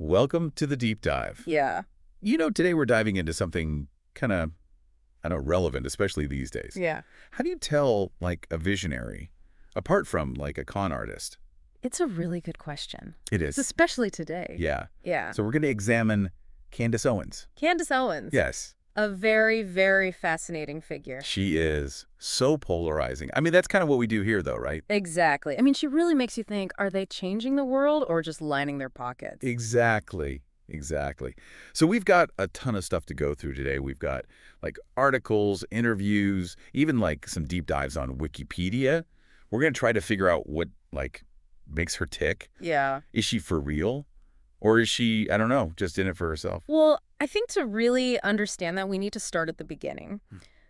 welcome to the deep dive. Yeah. Today we're diving into something kind of, relevant, especially these days. Yeah. How do you tell, a visionary, apart from, a con artist? It's a really good question. It is. Especially today. Yeah. Yeah. So we're going to examine Candace Owens. Candace Owens. Yes. A very, very fascinating figure. She is so polarizing. I mean, that's kind of what we do here, though, right? Exactly. I mean, she really makes you think, are they changing the world or just lining their pockets? Exactly. So we've got a ton of stuff to go through today. We've got, articles, interviews, even, some deep dives on Wikipedia. We're going to try to figure out what, makes her tick. Yeah. Is she for real? Or is she, I don't know, just in it for herself? Well, I think to really understand that, we need to start at the beginning.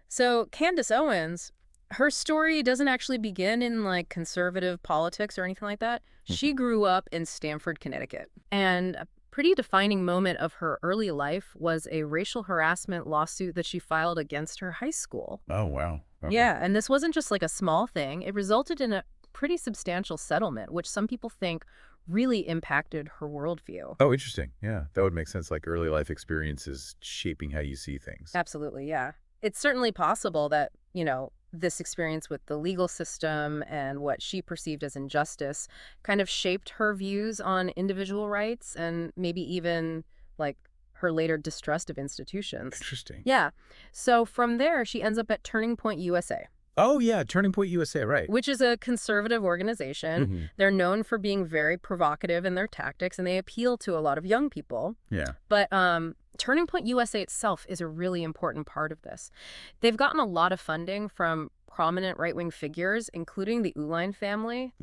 So Candace Owens, her story doesn't actually begin in conservative politics or anything like that. She grew up in Stamford, Connecticut. And a pretty defining moment of her early life was a racial harassment lawsuit that she filed against her high school. Oh, wow. Okay. Yeah, and this wasn't just a small thing. It resulted in a pretty substantial settlement, which some people think really impacted her worldview. Oh, interesting. Yeah, that would make sense. Early life experiences shaping how you see things. Absolutely, yeah. It's certainly possible that, this experience with the legal system and what she perceived as injustice kind of shaped her views on individual rights and maybe even, her later distrust of institutions. Interesting. Yeah. So from there, she ends up at Turning Point USA. Oh, yeah, Turning Point USA, right. Which is a conservative organization. They're known for being very provocative in their tactics, and they appeal to a lot of young people. Yeah. But Turning Point USA itself is a really important part of this. They've gotten a lot of funding from prominent right-wing figures, including the Uline family,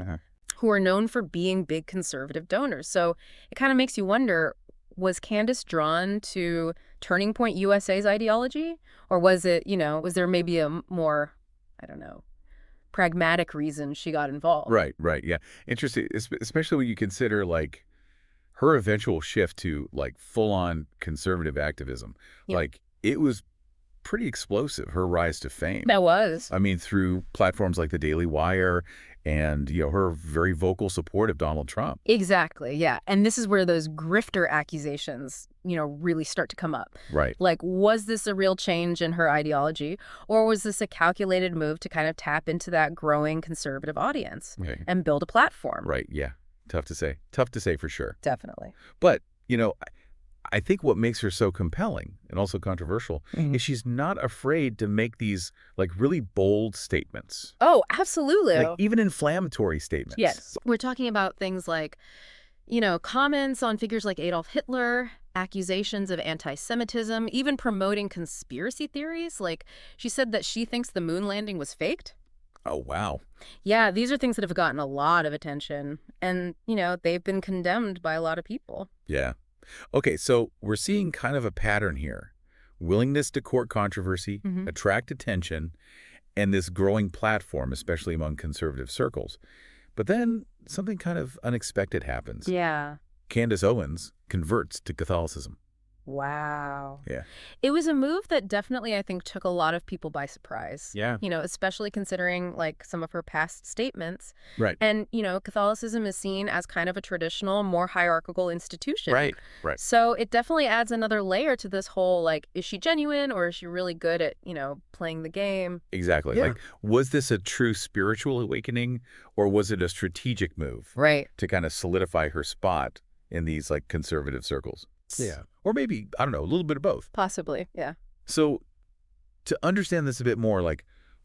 who are known for being big conservative donors. So it kind of makes you wonder, was Candace drawn to Turning Point USA's ideology? Or was it, was there maybe a more, I don't know, pragmatic reason she got involved? Right, yeah. Interesting, especially when you consider, her eventual shift to, full-on conservative activism. Yeah. It was pretty explosive, her rise to fame. That was. I mean, through platforms like the Daily Wire and, her very vocal support of Donald Trump. Exactly, yeah. And this is where those grifter accusations, really start to come up. Right. Was this a real change in her ideology, or was this a calculated move to kind of tap into that growing conservative audience and build a platform? Right, yeah. Tough to say. Tough to say for sure. Definitely. But, I think what makes her so compelling and also controversial is she's not afraid to make these, really bold statements. Oh, absolutely. Even inflammatory statements. Yes. We're talking about things like, comments on figures like Adolf Hitler, accusations of anti-Semitism, even promoting conspiracy theories. She said that she thinks the moon landing was faked. Oh, wow. Yeah, these are things that have gotten a lot of attention. And, they've been condemned by a lot of people. Yeah. Okay, so we're seeing kind of a pattern here. Willingness to court controversy, attract attention, and this growing platform, especially among conservative circles. But then something kind of unexpected happens. Yeah. Candace Owens converts to Catholicism. Wow. Yeah. It was a move that definitely, I think, took a lot of people by surprise. Yeah. Especially considering some of her past statements. Right. And, Catholicism is seen as kind of a traditional, more hierarchical institution. Right. So it definitely adds another layer to this whole, is she genuine or is she really good at, playing the game? Exactly. Yeah. Was this a true spiritual awakening or was it a strategic move? Right. To kind of solidify her spot in these, conservative circles? Yeah. Or maybe, I don't know, a little bit of both. Possibly, yeah. So to understand this a bit more,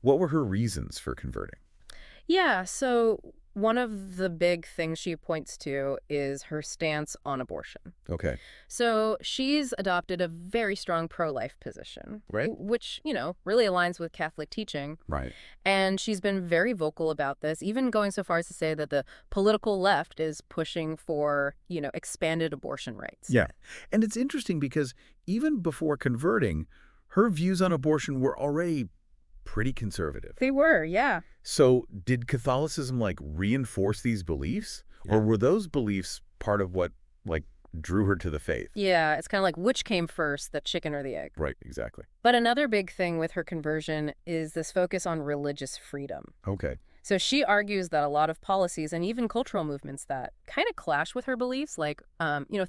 what were her reasons for converting? Yeah, so one of the big things she points to is her stance on abortion. Okay. So she's adopted a very strong pro-life position. Right. Which, really aligns with Catholic teaching. Right. And she's been very vocal about this, even going so far as to say that the political left is pushing for, expanded abortion rights. Yeah. And it's interesting because even before converting, her views on abortion were already pretty conservative. They were, yeah. So did Catholicism reinforce these beliefs? Yeah. Or were those beliefs part of what drew her to the faith? Yeah, it's kind of which came first, the chicken or the egg? Right, exactly. But another big thing with her conversion is this focus on religious freedom. Okay. So she argues that a lot of policies and even cultural movements that kind of clash with her beliefs, like,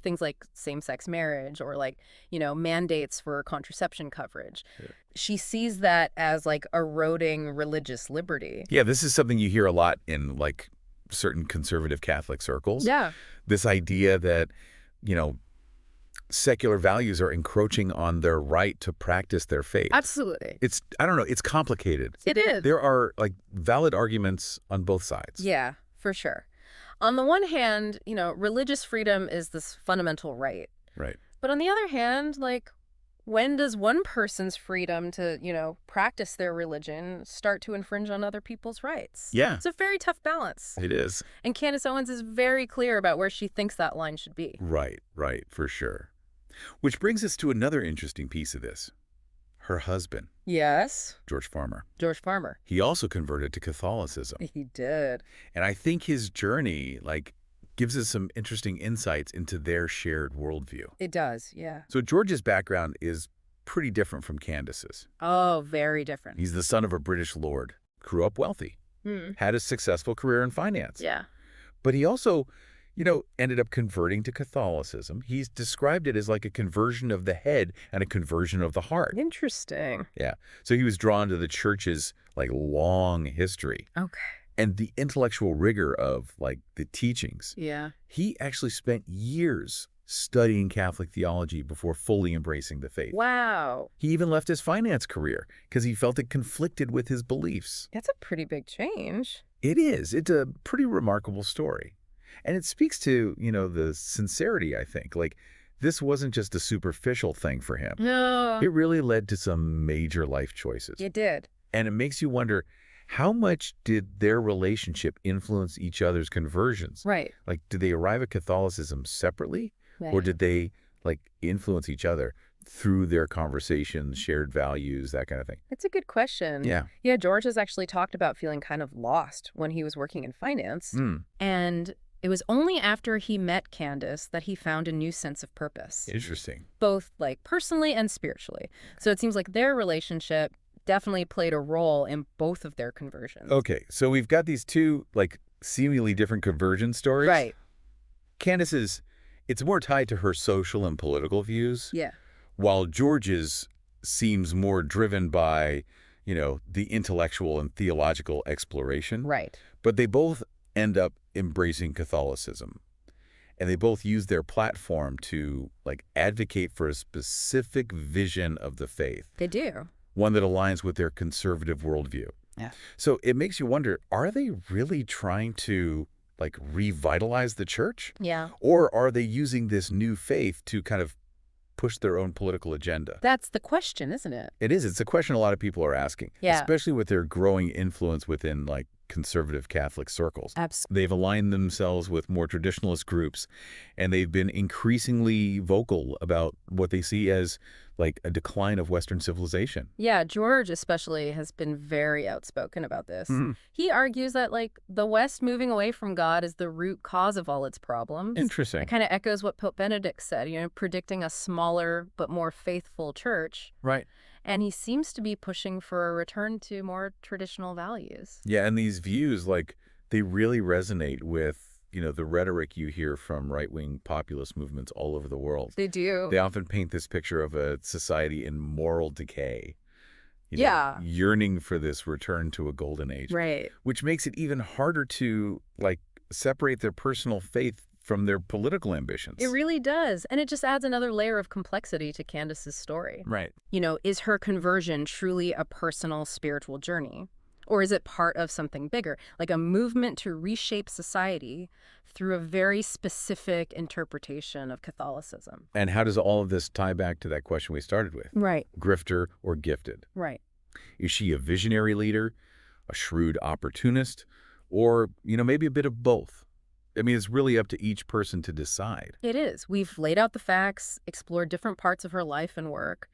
things like same-sex marriage or like, mandates for contraception coverage. Yeah. She sees that as like eroding religious liberty. Yeah, this is something you hear a lot in like certain conservative Catholic circles. Yeah. This idea that, you know, secular values are encroaching on their right to practice their faith. Absolutely. I don't know, it's complicated. It is. There are like valid arguments on both sides. Yeah, for sure. On the one hand, religious freedom is this fundamental right. Right. But on the other hand, like, when does one person's freedom to, practice their religion start to infringe on other people's rights? Yeah. It's a very tough balance. It is. And Candace Owens is very clear about where she thinks that line should be. Right, for sure. Which brings us to another interesting piece of this. Her husband. Yes. George Farmer. George Farmer. He also converted to Catholicism. He did. And I think his journey, gives us some interesting insights into their shared worldview. It does, yeah. So George's background is pretty different from Candace's. Oh, very different. He's the son of a British lord, grew up wealthy, had a successful career in finance. Yeah. But he also, ended up converting to Catholicism. He's described it as like a conversion of the head and a conversion of the heart. Interesting. Yeah. So he was drawn to the church's long history. Okay. And the intellectual rigor of the teachings. Yeah. He actually spent years studying Catholic theology before fully embracing the faith. Wow. He even left his finance career because he felt it conflicted with his beliefs. That's a pretty big change. It is. It's a pretty remarkable story. And it speaks to, the sincerity, I think. This wasn't just a superficial thing for him. No. It really led to some major life choices. It did. And it makes you wonder, how much did their relationship influence each other's conversions? Right. Did they arrive at Catholicism separately? Right. Or did they, influence each other through their conversations, shared values, that kind of thing? It's a good question. Yeah. Yeah, George has actually talked about feeling kind of lost when he was working in finance. And it was only after he met Candace that he found a new sense of purpose. Interesting. Both, personally and spiritually. So it seems like their relationship definitely played a role in both of their conversions. Okay, so we've got these two, seemingly different conversion stories. Right. Candace's, it's more tied to her social and political views. Yeah. While George's seems more driven by, the intellectual and theological exploration. Right. But they both end up embracing Catholicism. And they both use their platform to, advocate for a specific vision of the faith. They do. One that aligns with their conservative worldview. Yeah. So it makes you wonder, are they really trying to, revitalize the church? Yeah. Or are they using this new faith to kind of push their own political agenda? That's the question, isn't it? It is. It's a question a lot of people are asking. Yeah. Especially with their growing influence within, conservative Catholic circles. Absolutely. They've aligned themselves with more traditionalist groups, and they've been increasingly vocal about what they see as a decline of Western civilization. Yeah, George especially has been very outspoken about this. He argues that the West moving away from God is the root cause of all its problems. Interesting. It kind of echoes what Pope Benedict said, predicting a smaller but more faithful church. Right. And he seems to be pushing for a return to more traditional values. Yeah, and these views, they really resonate with, the rhetoric you hear from right-wing populist movements all over the world. They do. They often paint this picture of a society in moral decay. Yearning for this return to a golden age. Right. Which makes it even harder to, separate their personal faith from their political ambitions. It really does. And it just adds another layer of complexity to Candace's story. Right. Is her conversion truly a personal spiritual journey? Or is it part of something bigger, like a movement to reshape society through a very specific interpretation of Catholicism? And how does all of this tie back to that question we started with? Right. Grifter or gifted? Right. Is she a visionary leader, a shrewd opportunist, or, maybe a bit of both? I mean, it's really up to each person to decide. It is. We've laid out the facts, explored different parts of her life and work,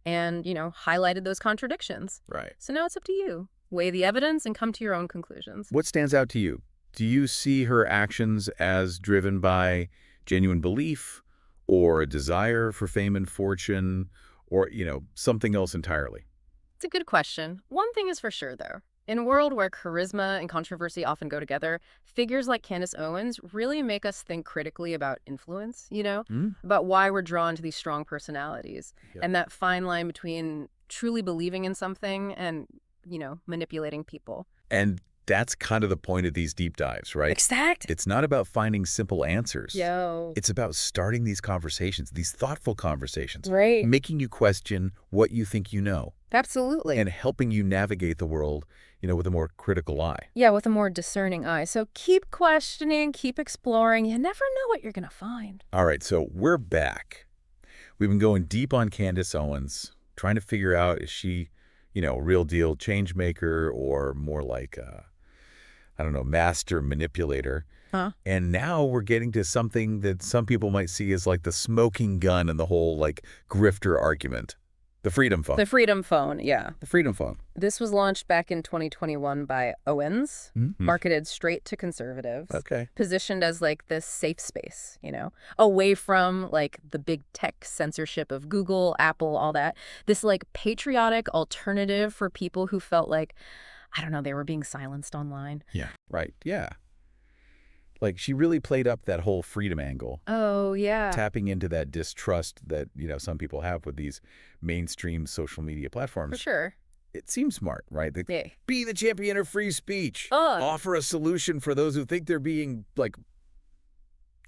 and, highlighted those contradictions. Right. So now it's up to you. Weigh the evidence and come to your own conclusions. What stands out to you? Do you see her actions as driven by genuine belief or a desire for fame and fortune or, something else entirely? It's a good question. One thing is for sure, though. In a world where charisma and controversy often go together, figures like Candace Owens really make us think critically about influence, Hmm? about why we're drawn to these strong personalities, Yep. and that fine line between truly believing in something and, manipulating people. And that's kind of the point of these deep dives, right? Exact. It's not about finding simple answers. Yo. It's about starting these conversations, these thoughtful conversations, Right. making you question what you think you know, Absolutely. and helping you navigate the world, with a more critical eye. Yeah, with a more discerning eye. So keep questioning, keep exploring. You never know what you're going to find. All right, so we're back. We've been going deep on Candace Owens, trying to figure out, is she, a real deal change maker or more like a, I don't know, master manipulator. Huh? And now we're getting to something that some people might see as like the smoking gun in the whole like grifter argument. The freedom phone. The Freedom Phone, yeah. The freedom phone. This was launched back in 2021 by Owens, Mm-hmm. marketed straight to conservatives, Okay. positioned as like this safe space, away from like the big tech censorship of Google, Apple, all that. This like patriotic alternative for people who felt like, I don't know, they were being silenced online. Yeah. Right. Yeah. Like she really played up that whole freedom angle, Oh, yeah. tapping into that distrust that, some people have with these mainstream social media platforms. For sure. It seems smart, right? Yeah. Be the champion of free speech. Ugh. Offer a solution for those who think they're being, like,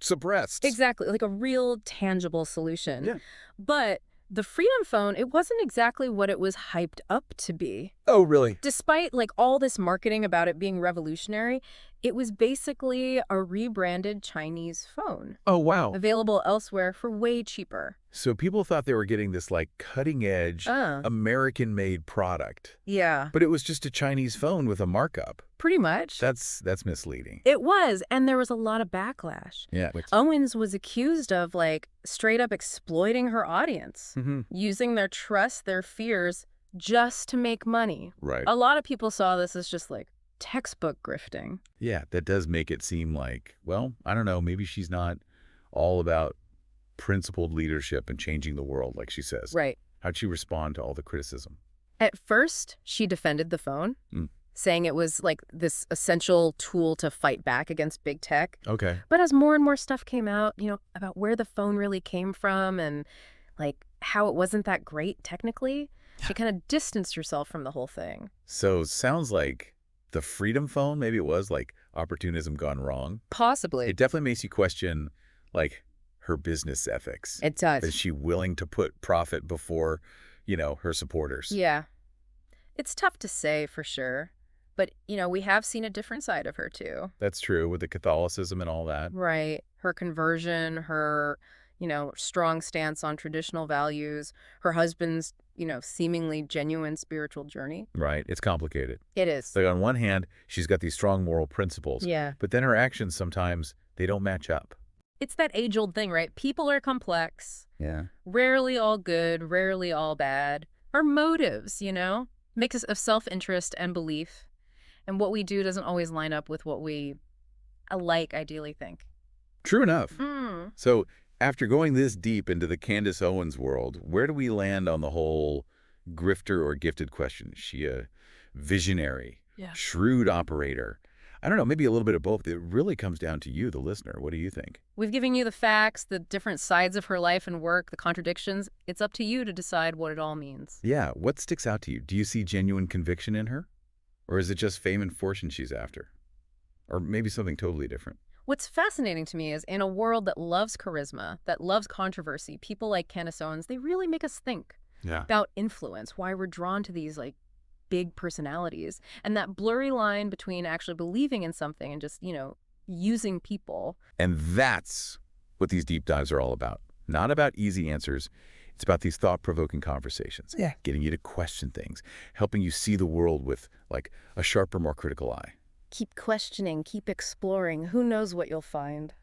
suppressed. Exactly, like a real tangible solution. Yeah. But the Freedom Phone, it wasn't exactly what it was hyped up to be. Oh, really? Despite like all this marketing about it being revolutionary, it was basically a rebranded Chinese phone, Oh, wow. available elsewhere for way cheaper. So people thought they were getting this, like, cutting-edge, American-made product. Yeah, But it was just a Chinese phone with a markup. pretty much. That's misleading. It was, and there was a lot of backlash. Yeah. Owens was accused of like straight up exploiting her audience, Mm-hmm. using their trust, their fears, just to make money. Right. A lot of people saw this as just like textbook grifting. Yeah, that does make it seem like, well, I don't know, maybe she's not all about principled leadership and changing the world, like she says. Right. How'd she respond to all the criticism? At first, she defended the phone, saying it was like this essential tool to fight back against big tech. Okay. But as more and more stuff came out, about where the phone really came from and like how it wasn't that great technically, she kind of distanced herself from the whole thing. So sounds like the freedom phone, maybe it was like opportunism gone wrong. Possibly. It definitely makes you question, like, her business ethics. It does. Is she willing to put profit before, her supporters? Yeah. It's tough to say for sure. But, we have seen a different side of her too. That's true, with the Catholicism and all that. Right. Her conversion, her, strong stance on traditional values, her husband's, seemingly genuine spiritual journey. Right. It's complicated. It is. Like, on one hand, she's got these strong moral principles. Yeah. But then her actions sometimes, they don't match up. It's that age-old thing, right? People are complex. Yeah. Rarely all good, rarely all bad. Our motives, mix of self-interest and belief. And what we do doesn't always line up with what we ideally think. True enough. Mm. So after going this deep into the Candace Owens world, where do we land on the whole grifter or gifted question? Is she a visionary, shrewd operator? I don't know, maybe a little bit of both. It really comes down to you, the listener. What do you think? We've given you the facts, the different sides of her life and work, the contradictions. It's up to you to decide what it all means. Yeah, what sticks out to you? Do you see genuine conviction in her? Or is it just fame and fortune she's after? Or maybe something totally different? What's fascinating to me is in a world that loves charisma, that loves controversy, people like Candace Owens, they really make us think about influence, why we're drawn to these like big personalities, and that blurry line between actually believing in something and just, using people. And that's what these deep dives are all about. Not about easy answers. It's about these thought-provoking conversations. Yeah. Getting you to question things, helping you see the world with, like, a sharper, more critical eye. Keep questioning, keep exploring. Who knows what you'll find?